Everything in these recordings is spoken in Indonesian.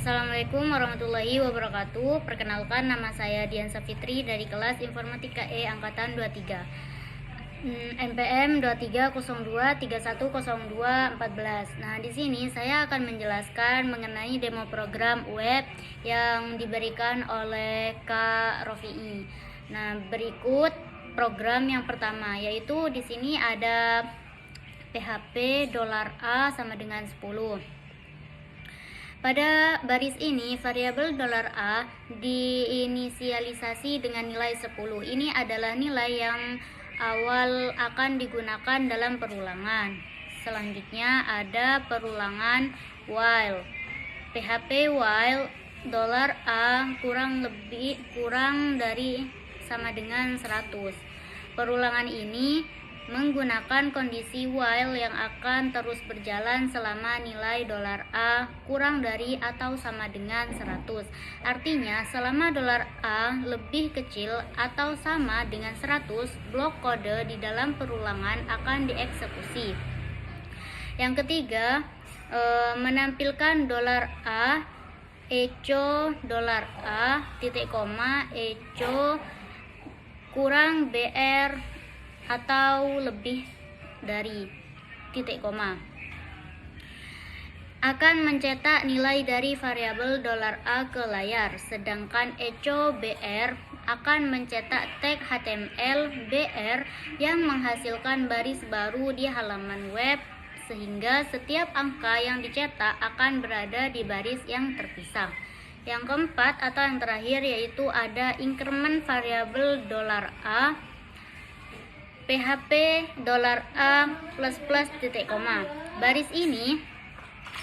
Assalamualaikum warahmatullahi wabarakatuh. Perkenalkan, nama saya Dian Safitri dari kelas Informatika E angkatan 23. NPM 2302310214. Nah, di sini saya akan menjelaskan mengenai demo program web yang diberikan oleh Kak Rofi'i. Nah, berikut program yang pertama, yaitu di sini ada PHP $A sama dengan 10. Pada baris ini, variabel $A diinisialisasi dengan nilai 10. Ini adalah nilai yang awal akan digunakan dalam perulangan. Selanjutnya ada perulangan while. PHP while $A kurang dari sama dengan 100. Perulangan ini menggunakan kondisi while yang akan terus berjalan selama nilai $A kurang dari atau sama dengan 100. Artinya, selama $A lebih kecil atau sama dengan 100, blok kode di dalam perulangan akan dieksekusi. Yang ketiga, menampilkan $A echo $A titik koma echo kurang BR atau lebih dari titik koma akan mencetak nilai dari variabel $A ke layar, sedangkan echo BR akan mencetak tag HTML BR yang menghasilkan baris baru di halaman web, sehingga setiap angka yang dicetak akan berada di baris yang terpisah. Yang keempat atau yang terakhir yaitu ada increment variabel $A PHP $A titik koma. Baris ini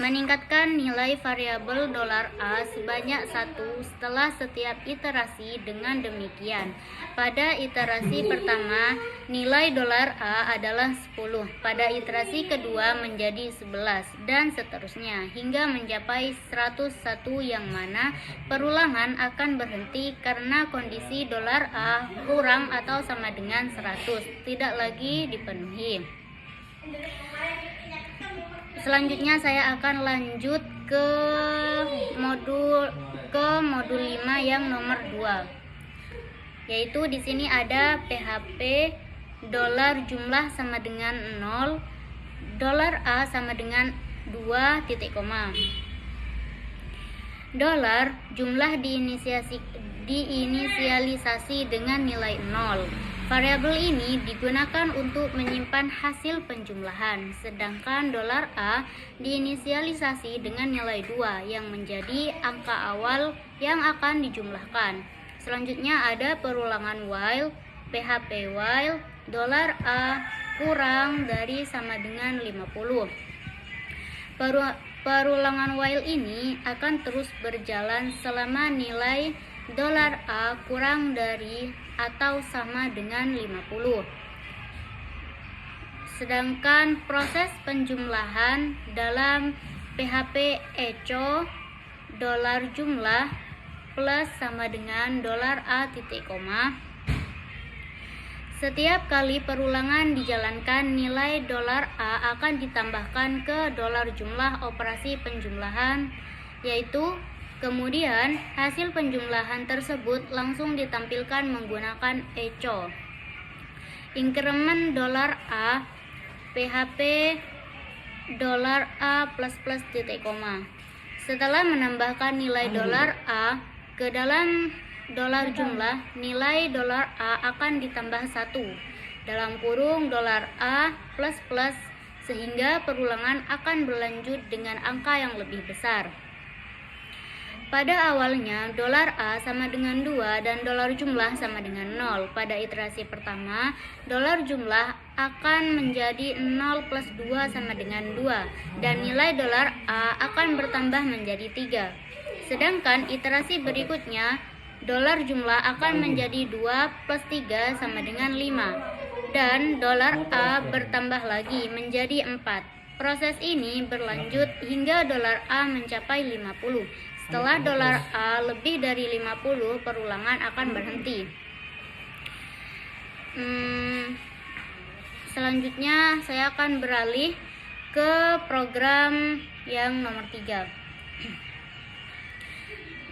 meningkatkan nilai variabel $A sebanyak 1 setelah setiap iterasi. Dengan demikian, pada iterasi pertama nilai $A adalah 10, pada iterasi kedua menjadi 11, dan seterusnya hingga mencapai 101, yang mana perulangan akan berhenti karena kondisi $A kurang atau sama dengan 100 tidak lagi dipenuhi. Selanjutnya saya akan lanjut ke modul 5 yang nomor 2. Yaitu di sini ada PHP $jumlah sama dengan 0, $A sama dengan 2 titik koma. Jumlah diinisialisasi dengan nilai 0. Variabel ini digunakan untuk menyimpan hasil penjumlahan, sedangkan $A diinisialisasi dengan nilai 2 yang menjadi angka awal yang akan dijumlahkan. Selanjutnya ada perulangan while. PHP while $A kurang dari sama dengan 50. Perulangan while ini akan terus berjalan selama nilai $A kurang dari atau sama dengan 50. Sedangkan proses penjumlahan dalam PHP echo $jumlah plus sama dengan $A titik koma. Setiap kali perulangan dijalankan, nilai $A akan ditambahkan ke $jumlah operasi penjumlahan, yaitu kemudian hasil penjumlahan tersebut langsung ditampilkan menggunakan echo. Increment $A PHP $A titik koma. Setelah menambahkan nilai $A ke dalam $jumlah, nilai $A akan ditambah 1 dalam kurung $A sehingga perulangan akan berlanjut dengan angka yang lebih besar. Pada awalnya $A sama dengan 2 dan $jumlah sama dengan 0. Pada iterasi pertama, $jumlah akan menjadi 0 plus 2 sama dengan 2 dan nilai $A akan bertambah menjadi 3. Sedangkan iterasi berikutnya, $jumlah akan menjadi 2 plus 3 sama dengan 5 dan $A bertambah lagi menjadi 4. Proses ini berlanjut hingga $A mencapai 50. Setelah $A lebih dari 50, perulangan akan berhenti. Selanjutnya saya akan beralih ke program yang nomor 3.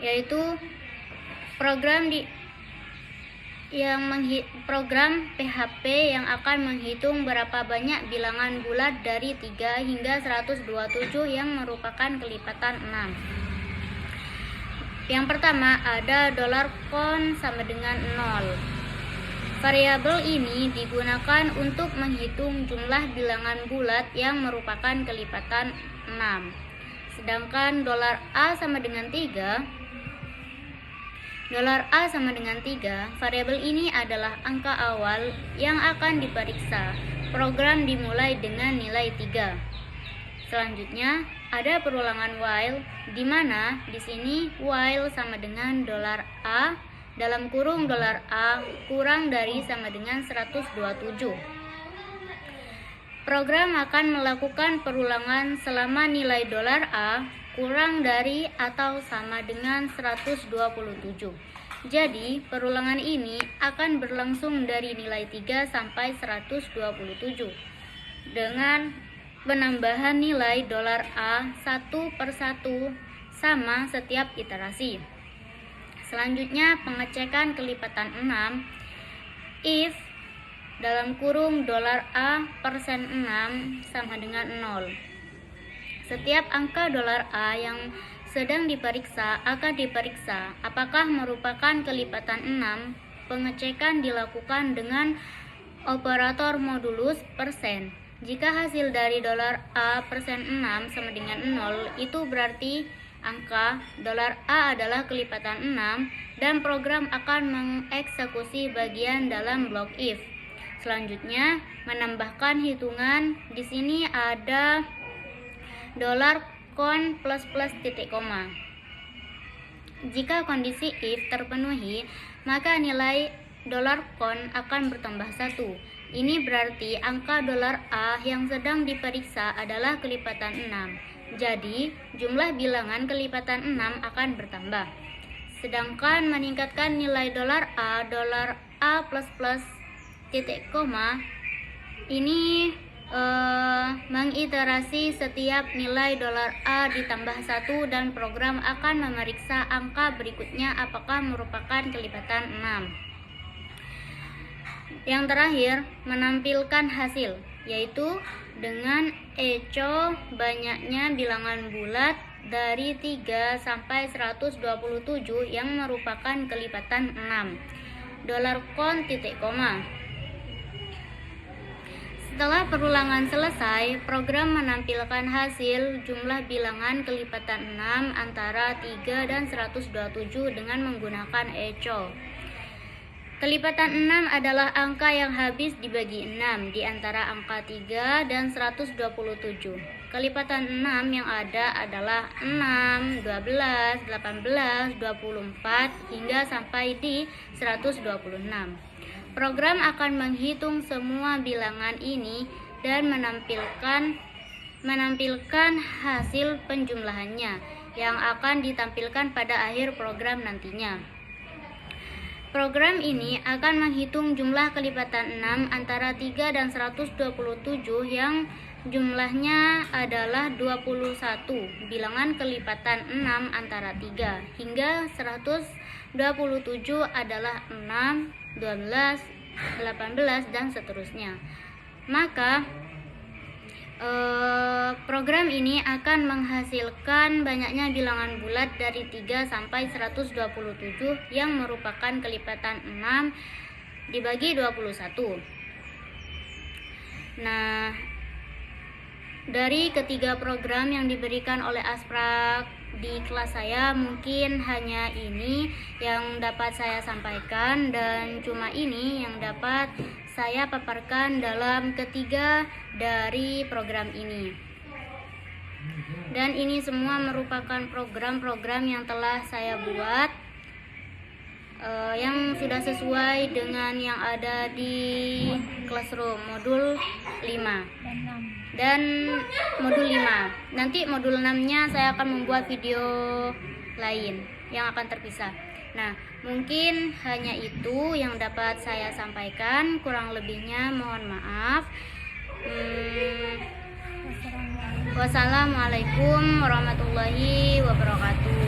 yaitu program program PHP yang akan menghitung berapa banyak bilangan bulat dari 3 hingga 127 yang merupakan kelipatan 6. Yang pertama ada $con sama dengan 0. Variabel ini digunakan untuk menghitung jumlah bilangan bulat yang merupakan kelipatan 6. Sedangkan $A sama dengan 3, $A sama dengan 3, variabel ini adalah angka awal yang akan diperiksa. Program dimulai dengan nilai 3. Selanjutnya, ada perulangan while, di mana di sini while sama dengan $A dalam kurung $A kurang dari sama dengan 127. Program akan melakukan perulangan selama nilai $A kurang dari atau sama dengan 127. Jadi, perulangan ini akan berlangsung dari nilai 3 sampai 127 dengan penambahan nilai $A satu per satu sama setiap iterasi. Selanjutnya, pengecekan kelipatan 6. If dalam kurung $A persen 6 sama dengan 0. Setiap angka $A yang sedang diperiksa akan diperiksa apakah merupakan kelipatan 6. Pengecekan dilakukan dengan operator modulus persen. Jika hasil dari $A persen 6 sama dengan 0, itu berarti angka $A adalah kelipatan 6 dan program akan mengeksekusi bagian dalam blok if. Selanjutnya, menambahkan hitungan. Di sini ada $con plus titik koma. Jika kondisi if terpenuhi, maka nilai $con akan bertambah 1. Ini berarti angka $A yang sedang diperiksa adalah kelipatan 6. Jadi, jumlah bilangan kelipatan 6 akan bertambah. Sedangkan meningkatkan nilai $A plus titik koma ini mengiterasi setiap nilai $A ditambah 1 dan program akan memeriksa angka berikutnya apakah merupakan kelipatan 6. Yang terakhir, menampilkan hasil, yaitu dengan echo banyaknya bilangan bulat dari 3 sampai 127 yang merupakan kelipatan 6. $con titik koma. Setelah perulangan selesai, program menampilkan hasil jumlah bilangan kelipatan 6 antara 3 dan 127 dengan menggunakan echo. Kelipatan 6 adalah angka yang habis dibagi 6 di antara angka 3 dan 127. Kelipatan 6 yang ada adalah 6, 12, 18, 24 hingga sampai di 126. Program akan menghitung semua bilangan ini dan menampilkan hasil penjumlahannya yang akan ditampilkan pada akhir program nantinya. Program ini akan menghitung jumlah kelipatan 6 antara 3 dan 127 yang jumlahnya adalah 21 bilangan kelipatan 6 antara 3 hingga 127 adalah 6, 12, 18 dan seterusnya. Maka program ini akan menghasilkan banyaknya bilangan bulat dari 3 sampai 127 yang merupakan kelipatan 6 dibagi 21. Nah, dari ketiga program yang diberikan oleh Asprak di kelas saya, mungkin hanya ini yang dapat saya sampaikan dan cuma ini yang dapat saya paparkan dalam ketiga dari program ini. Dan ini semua merupakan program-program yang telah saya buat yang sudah sesuai dengan yang ada di Classroom modul 5 dan modul 5. Nanti modul 6-nya saya akan membuat video lain yang akan terpisah. Nah, mungkin hanya itu yang dapat saya sampaikan, kurang lebihnya mohon maaf. Wassalamualaikum warahmatullahi wabarakatuh.